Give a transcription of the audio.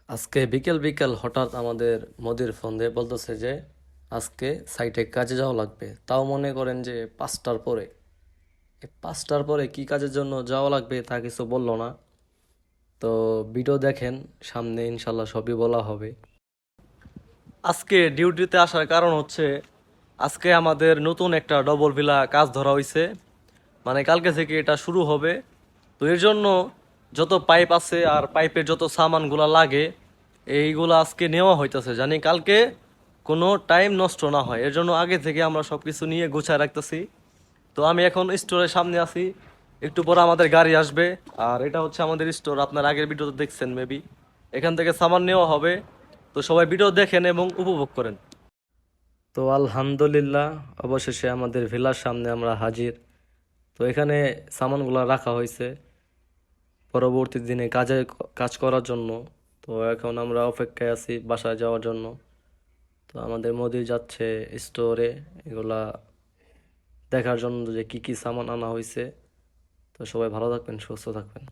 আজকে বিকেল বিকেল হঠাৎ আমাদের মোদির ফোন দিয়ে বলতেছে যে আজকে সাইটে কাজে যাওয়া লাগবে, তাও মনে করেন যে 5টার পরে। এই 5টার পরে কি কাজের জন্য যাওয়া লাগবে তা কিছু বললো না। তো ভিডিও দেখেন, সামনে ইনশাল্লাহ সবই বলা হবে। আজকে ডিউটিতে আসার কারণ হচ্ছে আজকে আমাদের নতুন একটা ডবল ভিলা কাজ ধরা হয়েছে, মানে কালকে থেকে এটা শুরু হবে। তো এর জন্য যত পাইপ আছে আর পাইপের যত সামানগুলা লাগে এইগুলো আজকে নেওয়া হইতেছে, জানি কালকে কোনো টাইম নষ্ট না হয়, এর জন্য আগে থেকে আমরা সব কিছু নিয়ে গুছায় রাখতেছি। তো আমি এখন স্টোরের সামনে আছি, একটু পরে আমাদের গাড়ি আসবে। আর এটা হচ্ছে আমাদের স্টোর, আপনার আগের ভিডিওতে দেখছেন মেবি। এখান থেকে সামান নেওয়া হবে। তো সবাই ভিডিও দেখেন এবং উপভোগ করেন। তো আলহামদুলিল্লাহ, অবশেষে আমাদের ভিলার সামনে আমরা হাজির। তো এখানে সামানগুলো রাখা হয়েছে পরবর্তী দিনে কাজ করার জন্য। তো এখন আমরা অপেক্ষায় আছি বাসায় যাওয়ার জন্য। তো আমাদের মোদি যাচ্ছে স্টোরে এগুলা দেখার জন্য যে কি কি সামান আনা হয়েছে। তো সবাই ভালো থাকবেন, সুস্থ থাকবেন।